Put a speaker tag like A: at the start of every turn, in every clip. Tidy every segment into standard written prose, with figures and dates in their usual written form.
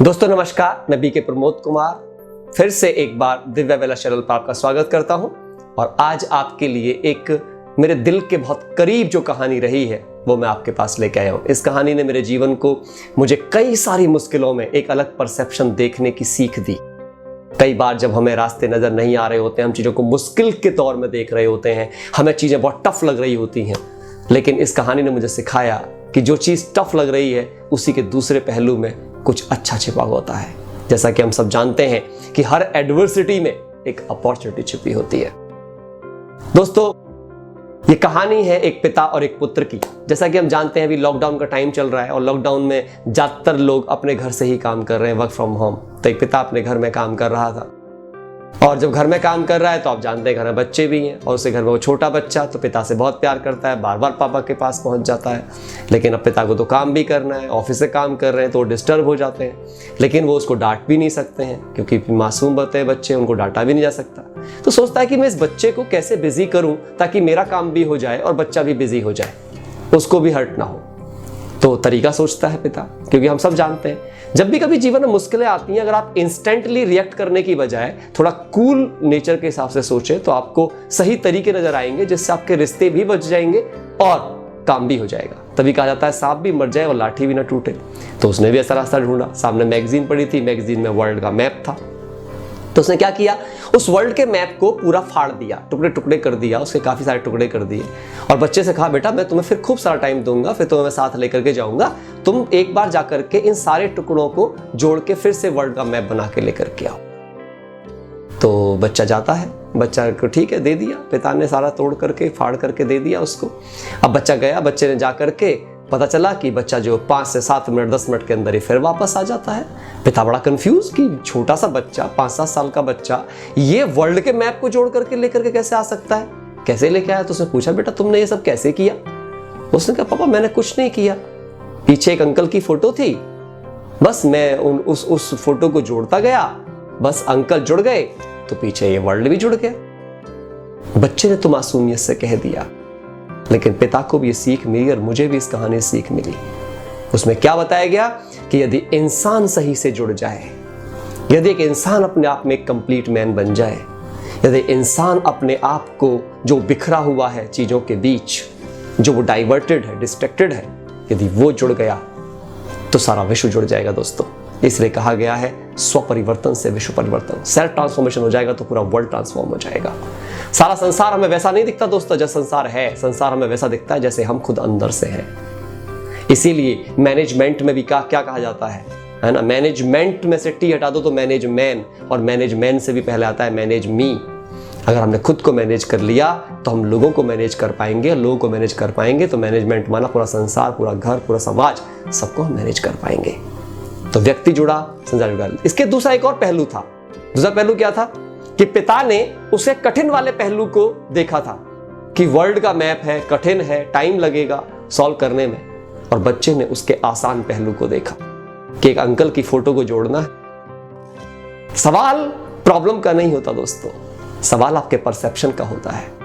A: दोस्तों नमस्कार, मैं बीके प्रमोद कुमार फिर से एक बार दिव्या वेला चैनल पर आपका स्वागत करता हूं। और आज आपके लिए एक मेरे दिल के बहुत करीब जो कहानी रही है वो मैं आपके पास लेके आया हूं। इस कहानी ने मेरे जीवन को मुझे कई सारी मुश्किलों में एक अलग परसेप्शन देखने की सीख दी। कई बार जब हमें रास्ते नजर नहीं आ रहे होते हैं, हम चीज़ों को मुश्किल के तौर में देख रहे होते हैं, हमें चीज़ें बहुत टफ लग रही होती हैं, लेकिन इस कहानी ने मुझे सिखाया कि जो चीज़ टफ लग रही है उसी के दूसरे पहलू में कुछ अच्छा छिपा होता है। जैसा कि हम सब जानते हैं कि हर एडवर्सिटी में एक अपॉर्चुनिटी छिपी होती है। दोस्तों, ये कहानी है एक पिता और एक पुत्र की। जैसा कि हम जानते हैं अभी लॉकडाउन का टाइम चल रहा है और लॉकडाउन में ज्यादातर लोग अपने घर से ही काम कर रहे हैं, वर्क फ्रॉम होम। तो एक पिता अपने घर में काम कर रहा था और जब घर में काम कर रहा है तो आप जानते हैं घर में बच्चे भी हैं और उसके घर में वो छोटा बच्चा तो पिता से बहुत प्यार करता है, बार बार पापा के पास पहुंच जाता है। लेकिन अब पिता को तो काम भी करना है, ऑफिस से काम कर रहे हैं तो वो डिस्टर्ब हो जाते हैं, लेकिन वो उसको डांट भी नहीं सकते हैं क्योंकि मासूम होते हैं बच्चे, उनको डांटा भी नहीं जा सकता। तो सोचता है कि मैं इस बच्चे को कैसे बिजी करूं ताकि मेरा काम भी हो जाए और बच्चा भी बिजी हो जाए, उसको भी हर्ट ना हो। तो तरीका सोचता है पिता, क्योंकि हम सब जानते हैं जब भी कभी जीवन में मुश्किलें आती हैं, अगर आप इंस्टेंटली रिएक्ट करने की बजाय थोड़ा कूल नेचर के हिसाब से सोचें तो आपको सही तरीके नजर आएंगे, जिससे आपके रिश्ते भी बच जाएंगे और काम भी हो जाएगा। तभी कहा जाता है सांप भी मर जाए और लाठी भी ना टूटे। तो उसने भी ऐसा रास्ता ढूंढा। सामने मैगजीन पड़ी थी, मैगजीन में वर्ल्ड का मैप था। तो उसने क्या किया, उस वर्ल्ड के मैप को पूरा फाड़ दिया, टुकड़े टुकड़े कर दिया, उसके काफी सारे टुकड़े कर दिए और बच्चे से कहा, बेटा मैं तुम्हें फिर खूब सारा टाइम दूंगा, फिर तुम्हें मैं साथ लेकर के जाऊंगा, तुम एक बार जाकर के इन सारे टुकड़ों को जोड़ के फिर से वर्ल्ड का मैप बना के लेकर के आओ। तो बच्चा जाता है, बच्चा को ठीक है दे दिया, पिता ने सारा तोड़ करके फाड़ करके दे दिया उसको। अब बच्चा गया, बच्चे ने जा करके पता चला कि बच्चा जो 5 से 7 मिनट 10 मिनट के अंदर ही फिर वापस आ जाता है। पिता बड़ा कंफ्यूज कि छोटा सा बच्चा 5-7 साल का बच्चा ये वर्ल्ड के मैप को जोड़ करके लेकर के कैसे आ सकता है, कैसे लेके आया। तो उसने पूछा, बेटा तुमने ये सब कैसे किया? उसने कहा, पापा मैंने कुछ नहीं किया, पीछे एक अंकल की फोटो थी, बस मैं उस फोटो को जोड़ता गया, बस अंकल जुड़ गए तो पीछे ये वर्ल्ड भी जुड़ गया। बच्चे ने तो मासूमियत से कह दिया, लेकिन पिता को भी ये सीख मिली और मुझे भी इस कहानी से सीख मिली। उसमें क्या बताया गया कि यदि इंसान सही से जुड़ जाए, यदि एक इंसान अपने आप में एक कंप्लीट मैन बन जाए, यदि इंसान अपने आप को जो बिखरा हुआ है चीजों के बीच, जो वो डाइवर्टेड है, डिस्ट्रैक्टेड है, यदि वो जुड़ गया तो सारा विश्व जुड़ जाएगा। दोस्तों, इसलिए कहा गया है स्व परिवर्तन से विश्व परिवर्तन। सेल्फ ट्रांसफॉर्मेशन हो जाएगा तो पूरा वर्ल्ड ट्रांसफॉर्म हो जाएगा। सारा संसार हमें वैसा नहीं दिखता दोस्तों जैसा संसार है, संसार हमें वैसा दिखता है जैसे हम खुद अंदर से हैं। इसीलिए मैनेजमेंट में भी क्या कहा जाता है ना, मैनेजमेंट में से टी हटा दो तो मैनेज मैन, और मैनेज मैन से भी पहले आता है मैनेज मी। अगर हमने खुद को मैनेज कर लिया तो हम लोगों को मैनेज कर पाएंगे, लोगों को मैनेज कर पाएंगे तो मैनेजमेंट माना पूरा संसार, पूरा घर, पूरा समाज, सबको हम मैनेज कर पाएंगे। तो व्यक्ति जुड़ा, संसार जुड़ा। इसके दूसरा एक और पहलू था। दूसरा पहलू क्या था कि पिता ने उसे कठिन वाले पहलू को देखा था कि वर्ल्ड का मैप है, कठिन है, टाइम लगेगा सॉल्व करने में, और बच्चे ने उसके आसान पहलू को देखा कि एक अंकल की फोटो को जोड़ना है। सवाल प्रॉब्लम का नहीं होता दोस्तों, सवाल आपके परसेप्शन का होता है।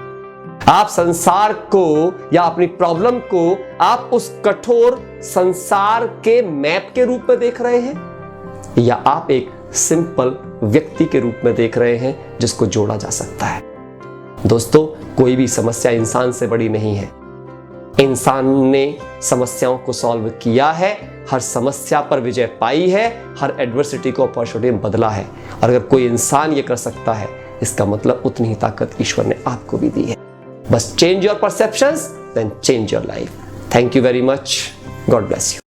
A: आप संसार को या अपनी प्रॉब्लम को आप उस कठोर संसार के मैप के रूप में देख रहे हैं या आप एक सिंपल व्यक्ति के रूप में देख रहे हैं जिसको जोड़ा जा सकता है। दोस्तों, कोई भी समस्या इंसान से बड़ी नहीं है। इंसान ने समस्याओं को सॉल्व किया है, हर समस्या पर विजय पाई है, हर एडवर्सिटी को अपॉर्चुनिटी में बदला है। और अगर कोई इंसान ये कर सकता है, इसका मतलब उतनी ही ताकत ईश्वर ने आपको भी दी है। बस change your perceptions, then change your life. Thank you very much. God bless you.